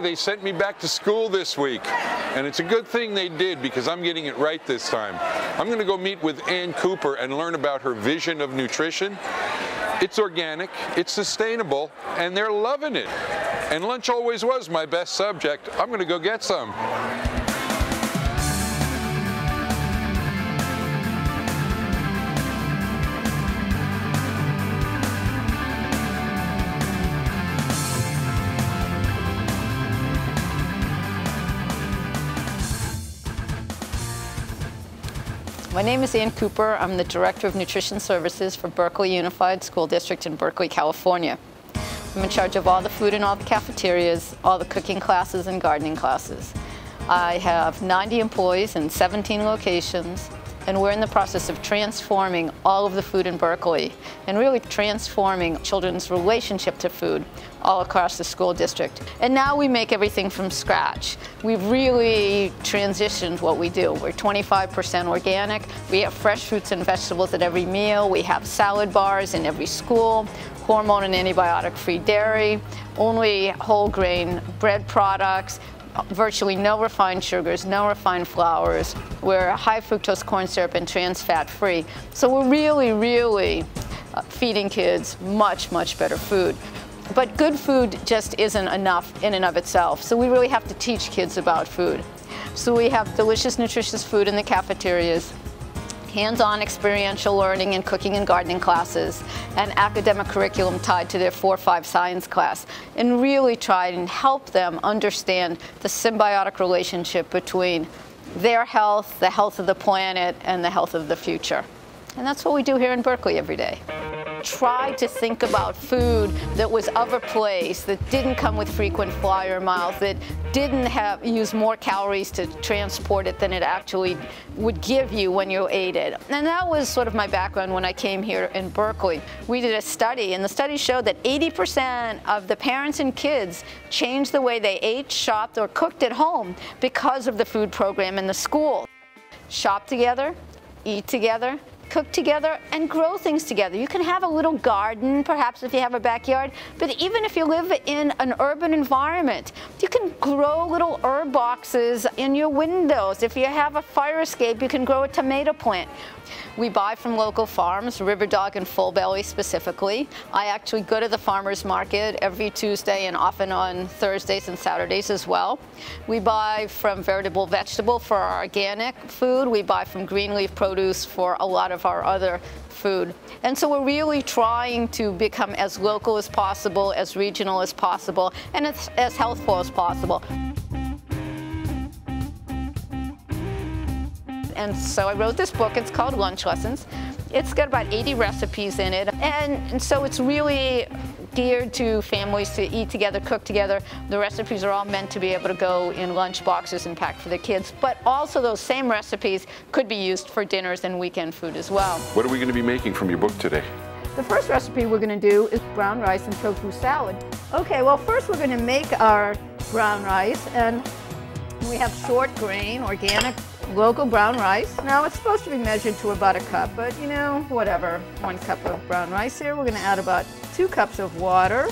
they sent me back to school this week. And it's a good thing they did, because I'm getting it right this time. I'm going to go meet with Ann Cooper and learn about her vision of nutrition. It's organic, it's sustainable, and they're loving it. And lunch always was my best subject. I'm going to go get some. My name is Ann Cooper. I'm the Director of Nutrition Services for Berkeley Unified School District in Berkeley, California. I'm in charge of all the food in all the cafeterias, all the cooking classes and gardening classes. I have 90 employees in 17 locations, and we're in the process of transforming all of the food in Berkeley and really transforming children's relationship to food all across the school district. And now we make everything from scratch. We've really transitioned what we do. We're 25% organic. We have fresh fruits and vegetables at every meal. We have salad bars in every school, hormone and antibiotic-free dairy, only whole grain bread products, virtually no refined sugars, no refined flours. We're high fructose corn syrup and trans fat free. So we're really feeding kids much better food. But good food just isn't enough in and of itself. So we really have to teach kids about food. So we have delicious, nutritious food in the cafeterias, hands-on experiential learning and cooking and gardening classes, and academic curriculum tied to their 4-5 science class, and really try and help them understand the symbiotic relationship between their health, the health of the planet, and the health of the future. And that's what we do here in Berkeley every day. Try to think about food that was of a place, that didn't come with frequent flyer miles, that didn't use more calories to transport it than it actually would give you when you ate it. And that was sort of my background when I came here in Berkeley. We did a study, and the study showed that 80% of the parents and kids changed the way they ate, shopped, or cooked at home because of the food program in the school. Shop together, eat together, cook together, and grow things together. You can have a little garden, perhaps if you have a backyard, but even if you live in an urban environment, you can grow little herb boxes in your windows. If you have a fire escape, you can grow a tomato plant. We buy from local farms, River Dog and Full Belly specifically. I actually go to the farmers market every Tuesday and often on Thursdays and Saturdays as well. We buy from Veritable Vegetable for our organic food. We buy from green leaf produce for a lot of our other food. And so we're really trying to become as local as possible, as regional as possible, and as healthful as possible. And so I wrote this book. It's called Lunch Lessons. It's got about 80 recipes in it. And so it's really geared to families to eat together, cook together. The recipes are all meant to be able to go in lunch boxes and packed for the kids. But also those same recipes could be used for dinners and weekend food as well. What are we going to be making from your book today? The first recipe we're going to do is brown rice and tofu salad. Okay, well first we're going to make our brown rice, and we have short grain, organic, local brown rice. Now it's supposed to be measured to about a cup, but you know, whatever. 1 cup of brown rice here. We're going to add about 2 cups of water,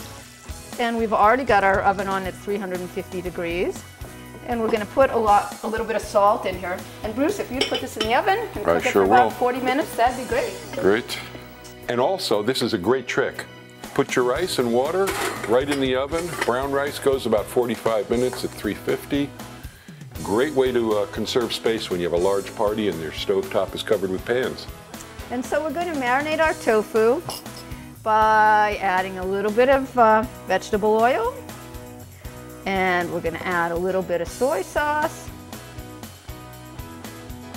and we've already got our oven on at 350 degrees. And we're going to put a little bit of salt in here. And Bruce, if you put this in the oven and cook it for about 40 minutes, that'd be great. Great. And also, this is a great trick. Put your rice and water right in the oven. Brown rice goes about 45 minutes at 350. Great way to conserve space when you have a large party and your stovetop is covered with pans. And so we're going to marinate our tofu by adding a little bit of vegetable oil, and we're going to add a little bit of soy sauce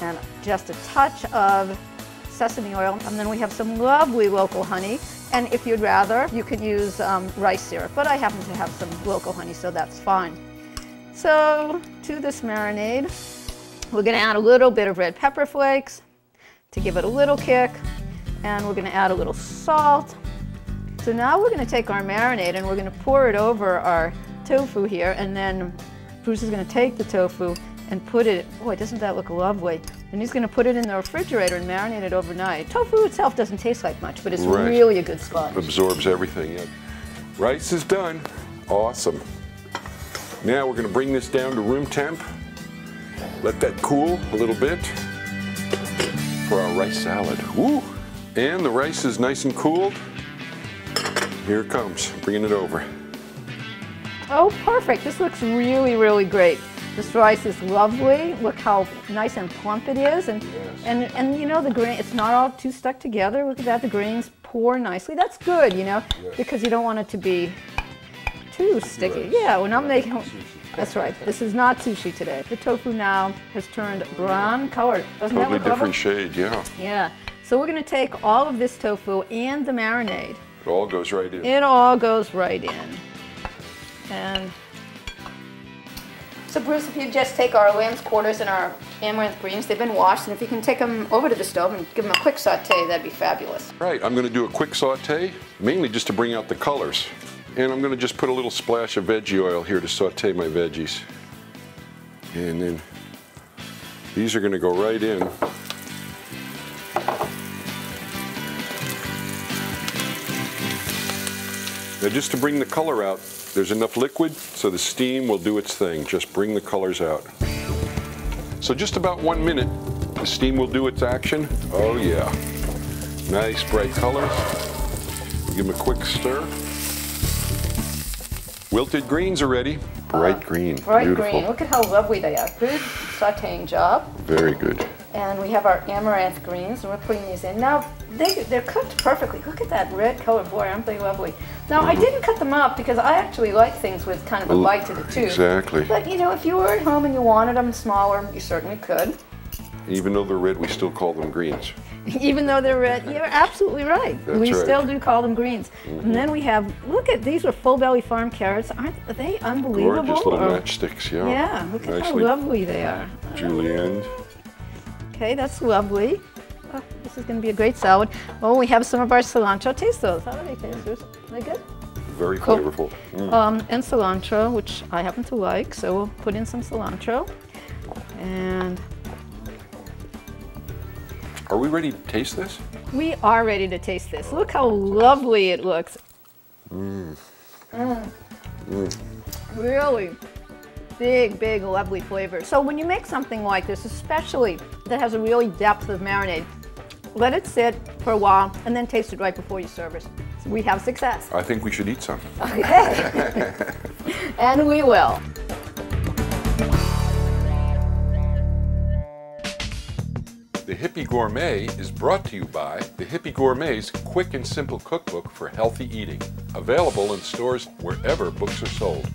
and just a touch of sesame oil, and then we have some lovely local honey. And if you'd rather, you could use rice syrup, but I happen to have some local honey, so that's fine. So to this marinade, we're going to add a little bit of red pepper flakes to give it a little kick, and we're going to add a little salt. So now we're going to take our marinade and we're going to pour it over our tofu here, and then Bruce is going to take the tofu and put it, boy, doesn't that look lovely, and he's going to put it in the refrigerator and marinate it overnight. Tofu itself doesn't taste like much, but it's really a good sponge. Absorbs everything. Yeah. Rice is done. Awesome. Now we're going to bring this down to room temp. Let that cool a little bit for our rice salad. Woo! And the rice is nice and cooled. Here it comes, bringing it over. Oh, perfect. This looks really, really great. This rice is lovely. Look how nice and plump it is. And, yes. and you know, the grain, it's not all too stuck together. Look at that, the grains pour nicely. That's good, you know, yes. because you don't want it to be too sticky. Right. Yeah, we're not making, that's right. This is not sushi today. The tofu now has turned brown color. Doesn't Totally that look different lovely? shade, yeah. Yeah. So we're going to take all of this tofu and the marinade. It all goes right in. It all goes right in. And so Bruce, if you just take our lamb's quarters and our amaranth greens, they've been washed, and if you can take them over to the stove and give them a quick saute, that'd be fabulous. Right, I'm going to do a quick saute, mainly just to bring out the colors. And I'm going to just put a little splash of veggie oil here to saute my veggies. And then these are going to go right in. Now just to bring the color out, there's enough liquid so the steam will do its thing. Just bring the colors out. So just about 1 minute, the steam will do its action. Oh yeah. Nice bright colors. Give them a quick stir. Wilted greens are ready. Bright green. Bright Beautiful. green. Look at how lovely they are. Good sauteing job. Very good. And we have our amaranth greens, and we're putting these in. Now, they're cooked perfectly. Look at that red color. Boy, aren't they lovely. Now, I didn't cut them up because I actually like things with kind of a bite to the tooth. Exactly. But, you know, if you were at home and you wanted them smaller, you certainly could. Even though they're red, we still call them greens. Even though they're red, you're absolutely right. That's we right. still do call them greens. And then we have, look at, these are full belly farm carrots. Aren't they unbelievable? Gorgeous little Or- matchsticks, yeah. Yeah, look at how Nicely lovely they are. julienned. Okay, that's lovely. Oh, this is going to be a great salad. Oh, we have some of our cilantro. Taste those. How do they taste? Are they good? Very Cool. flavorful. And cilantro, which I happen to like, so we'll put in some cilantro. And Are we ready to taste this? we are ready to taste this. Look how lovely it looks. Really big, big, lovely flavor. So when you make something like this, especially that has a really depth of marinade, let it sit for a while and then taste it right before you serve it. So we have success. I think we should eat some. Okay. And we will. The Hippy Gourmet is brought to you by the Hippy Gourmet's quick and simple cookbook for healthy eating. Available in stores wherever books are sold.